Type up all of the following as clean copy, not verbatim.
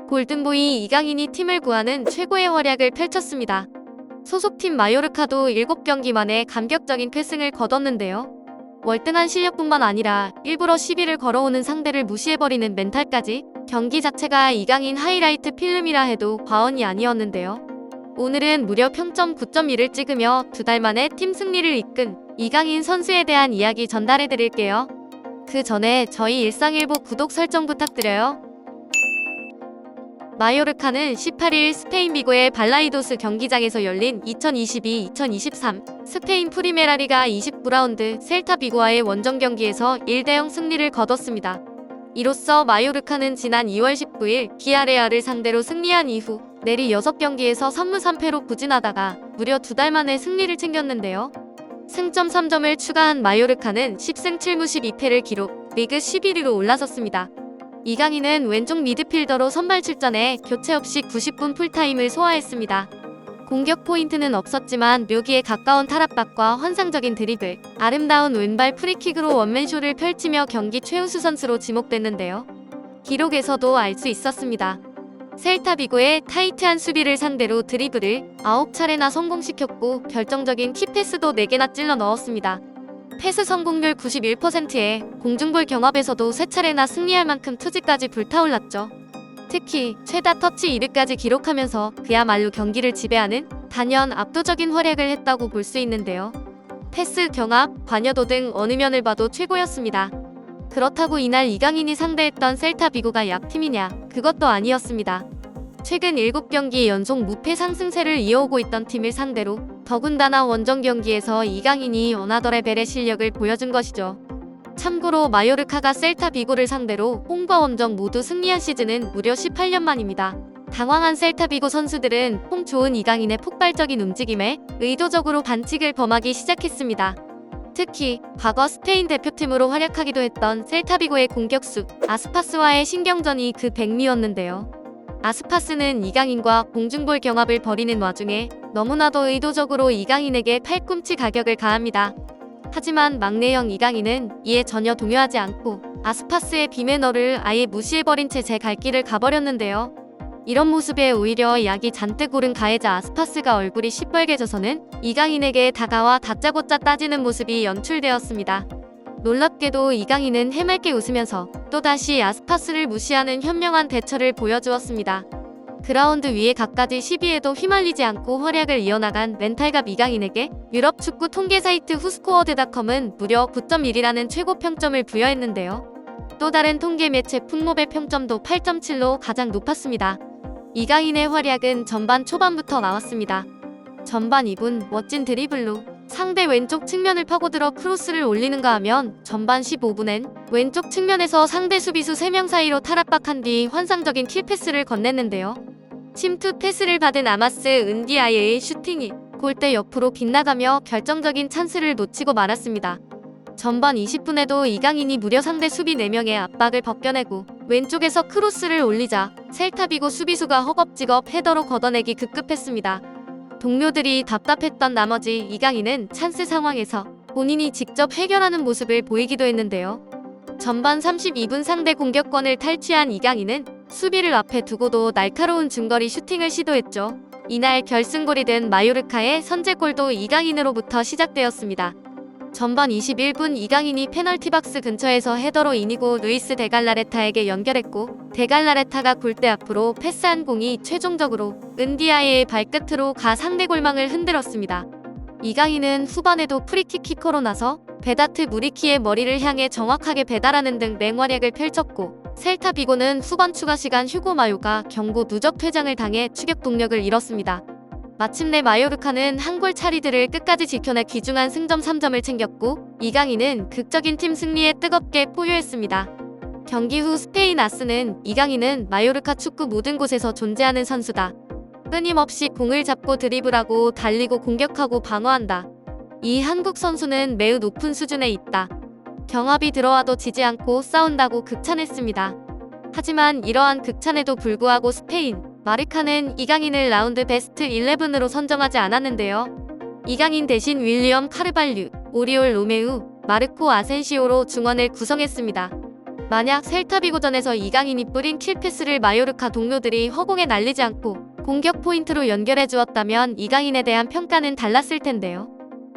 골든보이 이강인이 팀을 구하는 최고의 활약을 펼쳤습니다. 소속팀 마요르카도 7경기 만에 감격적인 쾌승을 거뒀는데요. 월등한 실력뿐만 아니라 일부러 시비를 걸어오는 상대를 무시해버리는 멘탈까지, 경기 자체가 이강인 하이라이트 필름이라 해도 과언이 아니었는데요. 오늘은 무려 평점 9.1을 찍으며 2달 만에 팀 승리를 이끈 이강인 선수에 대한 이야기 전달해드릴게요. 그 전에 저희 일상일보 구독 설정 부탁드려요. 마요르카는 18일 스페인 비고의 발라이도스 경기장에서 열린 2022-2023 스페인 프리메라리가 29라운드 셀타 비고와의 원정 경기에서 1대0 승리를 거뒀습니다. 이로써 마요르카는 지난 2월 19일 비아레알을 상대로 승리한 이후 내리 6경기에서 3무 3패로 부진하다가 무려 2달 만에 승리를 챙겼는데요. 승점 3점을 추가한 마요르카는 10승 7무 12패를 기록, 리그 11위로 올라섰습니다. 이강인은 왼쪽 미드필더로 선발 출전해 교체 없이 90분 풀타임을 소화했습니다. 공격 포인트는 없었지만 묘기에 가까운 탈압박과 환상적인 드리블, 아름다운 왼발 프리킥으로 원맨쇼를 펼치며 경기 최우수 선수로 지목됐는데요. 기록에서도 알 수 있었습니다. 셀타 비고의 타이트한 수비를 상대로 드리블을 9차례나 성공시켰고 결정적인 키패스도 4개나 찔러 넣었습니다. 패스 성공률 91%에 공중볼 경합에서도 3차례나 승리할 만큼 투지까지 불타올랐죠. 특히 최다 터치 1위까지 기록하면서 그야말로 경기를 지배하는 단연 압도적인 활약을 했다고 볼 수 있는데요. 패스, 경합, 관여도 등 어느 면을 봐도 최고였습니다. 그렇다고 이날 이강인이 상대했던 셀타 비고가 약팀이냐? 그것도 아니었습니다. 최근 7경기 연속 무패 상승세를 이어오고 있던 팀을 상대로 더군다나 원정 경기에서 이강인이 어나더 레벨의 실력을 보여준 것이죠. 참고로 마요르카가 셀타 비고를 상대로 홈과 원정 모두 승리한 시즌은 무려 18년 만입니다. 당황한 셀타 비고 선수들은 폼 좋은 이강인의 폭발적인 움직임에 의도적으로 반칙을 범하기 시작했습니다. 특히 과거 스페인 대표팀으로 활약하기도 했던 셀타 비고의 공격수 아스파스와의 신경전이 그 백미였는데요. 아스파스는 이강인과 공중볼 경합을 벌이는 와중에 너무나도 의도적으로 이강인에게 팔꿈치 가격을 가합니다. 하지만 막내형 이강인은 이에 전혀 동요하지 않고 아스파스의 비매너를 아예 무시해버린 채 제 갈 길을 가버렸는데요. 이런 모습에 오히려 약이 잔뜩 오른 가해자 아스파스가 얼굴이 시뻘개져서는 이강인에게 다가와 다짜고짜 따지는 모습이 연출되었습니다. 놀랍게도 이강인은 해맑게 웃으면서 또다시 아스파스를 무시하는 현명한 대처를 보여주었습니다. 그라운드 위의 갖가지 시비에도 휘말리지 않고 활약을 이어나간 멘탈갑 이강인에게 유럽 축구 통계 사이트 후스코어드닷컴은 무려 9.1이라는 최고 평점을 부여했는데요. 또 다른 통계 매체 풋모의 평점도 8.7로 가장 높았습니다. 이강인의 활약은 전반 초반부터 나왔습니다. 전반 2분 멋진 드리블로 상대 왼쪽 측면을 파고들어 크로스를 올리는가 하면 전반 15분엔 왼쪽 측면에서 상대 수비수 3명 사이로 탈압박한 뒤 환상적인 킬패스를 건넸는데요. 침투 패스를 받은 아마스 은디아예의 슈팅이 골대 옆으로 빗나가며 결정적인 찬스를 놓치고 말았습니다. 전반 20분에도 이강인이 무려 상대 수비 4명의 압박을 벗겨내고 왼쪽에서 크로스를 올리자 셀타 비고 수비수가 허겁지겁 헤더로 걷어내기 급급했습니다. 동료들이 답답했던 나머지 이강인은 찬스 상황에서 본인이 직접 해결하는 모습을 보이기도 했는데요. 전반 32분 상대 공격권을 탈취한 이강인은 수비를 앞에 두고도 날카로운 중거리 슈팅을 시도했죠. 이날 결승골이 된 마요르카의 선제골도 이강인으로부터 시작되었습니다. 전반 21분 이강인이 페널티 박스 근처에서 헤더로 이니고 루이스 데갈라레타에게 연결했고 데갈라레타가 골대 앞으로 패스한 공이 최종적으로 은디아예의 발끝으로 가 상대 골망을 흔들었습니다. 이강인은 후반에도 프리킥 키커로 나서 베다트 무리키의 머리를 향해 정확하게 배달하는 등 맹활약을 펼쳤고 셀타 비고는 후반 추가 시간 휴고 마요가 경고 누적 퇴장을 당해 추격 동력을 잃었습니다. 마침내 마요르카는 한 골 차리들을 끝까지 지켜내 귀중한 승점 3점을 챙겼고 이강인은 극적인 팀 승리에 뜨겁게 포효했습니다. 경기 후 스페인 아스는 이강인은 마요르카 축구 모든 곳에서 존재하는 선수다. 끊임없이 공을 잡고 드리블하고 달리고 공격하고 방어한다. 이 한국 선수는 매우 높은 수준에 있다. 경합이 들어와도 지지 않고 싸운다고 극찬했습니다. 하지만 이러한 극찬에도 불구하고 스페인 마르카는 이강인을 라운드 베스트 11으로 선정하지 않았는데요. 이강인 대신 윌리엄 카르발류, 오리올 로메우, 마르코 아센시오로 중원을 구성했습니다. 만약 셀타비고전에서 이강인이 뿌린 킬패스를 마요르카 동료들이 허공에 날리지 않고 공격 포인트로 연결해 주었다면 이강인에 대한 평가는 달랐을 텐데요.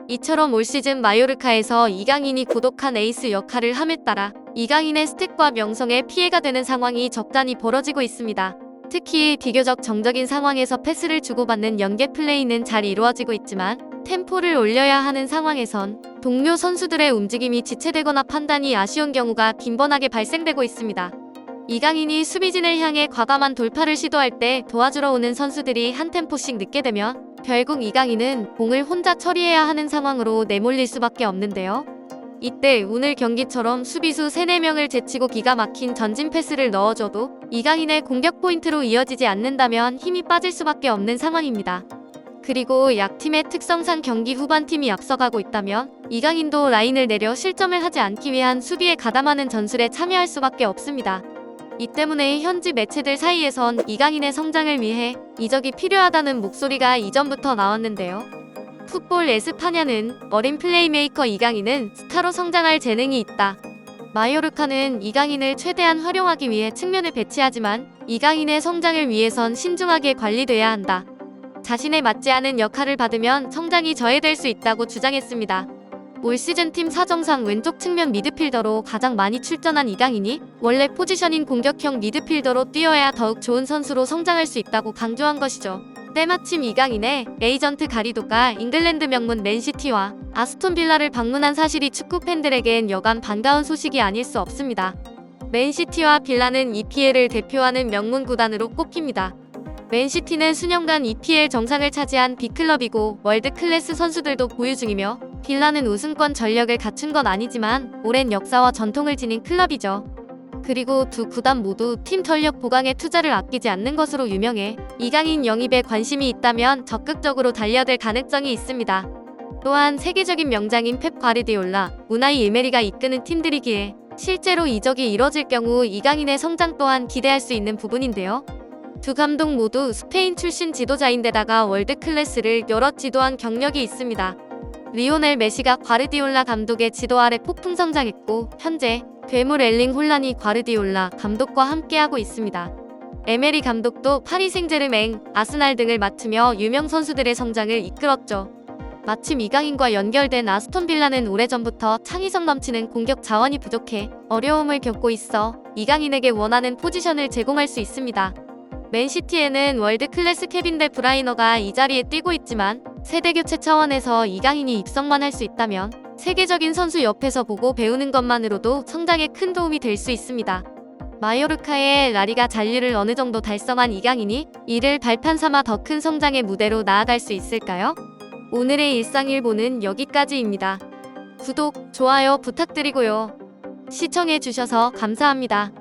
이처럼 올 시즌 마요르카에서 이강인이 고독한 에이스 역할을 함에 따라 이강인의 스택과 명성에 피해가 되는 상황이 적잖이 벌어지고 있습니다. 특히 비교적 정적인 상황에서 패스를 주고받는 연계 플레이는 잘 이루어지고 있지만 템포를 올려야 하는 상황에선 동료 선수들의 움직임이 지체되거나 판단이 아쉬운 경우가 빈번하게 발생되고 있습니다. 이강인이 수비진을 향해 과감한 돌파를 시도할 때 도와주러 오는 선수들이 한 템포씩 늦게 되면 결국 이강인은 공을 혼자 처리해야 하는 상황으로 내몰릴 수밖에 없는데요. 이때 오늘 경기처럼 수비수 3-4명을 제치고 기가 막힌 전진 패스를 넣어줘도 이강인의 공격 포인트로 이어지지 않는다면 힘이 빠질 수밖에 없는 상황입니다. 그리고 약팀의 특성상 경기 후반 팀이 앞서가고 있다면 이강인도 라인을 내려 실점을 하지 않기 위한 수비에 가담하는 전술에 참여할 수밖에 없습니다. 이 때문에 현지 매체들 사이에선 이강인의 성장을 위해 이적이 필요하다는 목소리가 이전부터 나왔는데요. 풋볼 에스파냐는 어린 플레이메이커 이강인은 스타로 성장할 재능이 있다. 마요르카는 이강인을 최대한 활용하기 위해 측면을 배치하지만 이강인의 성장을 위해선 신중하게 관리돼야 한다. 자신에 맞지 않은 역할을 받으면 성장이 저해될 수 있다고 주장했습니다. 올 시즌 팀 사정상 왼쪽 측면 미드필더로 가장 많이 출전한 이강인이 원래 포지션인 공격형 미드필더로 뛰어야 더욱 좋은 선수로 성장할 수 있다고 강조한 것이죠. 때마침 이강인의 에이전트 가리도가 잉글랜드 명문 맨시티와 아스톤 빌라를 방문한 사실이 축구 팬들에겐 여간 반가운 소식이 아닐 수 없습니다. 맨시티와 빌라는 EPL을 대표하는 명문 구단으로 꼽힙니다. 맨시티는 수년간 EPL 정상을 차지한 B클럽이고 월드 클래스 선수들도 보유 중이며 빌라는 우승권 전력을 갖춘 건 아니지만 오랜 역사와 전통을 지닌 클럽이죠. 그리고 두 구단 모두 팀 전력 보강에 투자를 아끼지 않는 것으로 유명해 이강인 영입에 관심이 있다면 적극적으로 달려들 가능성이 있습니다. 또한 세계적인 명장인 펩 과르디올라, 우나이 에메리가 이끄는 팀들이기에 실제로 이적이 이뤄질 경우 이강인의 성장 또한 기대할 수 있는 부분인데요. 두 감독 모두 스페인 출신 지도자인데다가 월드 클래스를 여러 지도한 경력이 있습니다. 리오넬 메시가 과르디올라 감독의 지도 아래 폭풍 성장했고 현재 괴물 엘링 홀란이 과르디올라 감독과 함께하고 있습니다. 에메리 감독도 파리 생제르맹, 아스날 등을 맡으며 유명 선수들의 성장을 이끌었죠. 마침 이강인과 연결된 아스톤 빌라는 오래전부터 창의성 넘치는 공격 자원이 부족해 어려움을 겪고 있어 이강인에게 원하는 포지션을 제공할 수 있습니다. 맨시티에는 월드클래스 케빈 데 브라이너가 이 자리에 뛰고 있지만 세대교체 차원에서 이강인이 입성만 할 수 있다면 세계적인 선수 옆에서 보고 배우는 것만으로도 성장에 큰 도움이 될 수 있습니다. 마요르카의 라리가 잔류를 어느 정도 달성한 이강인이 이를 발판 삼아 더 큰 성장의 무대로 나아갈 수 있을까요? 오늘의 일상일보는 여기까지입니다. 구독, 좋아요 부탁드리고요. 시청해주셔서 감사합니다.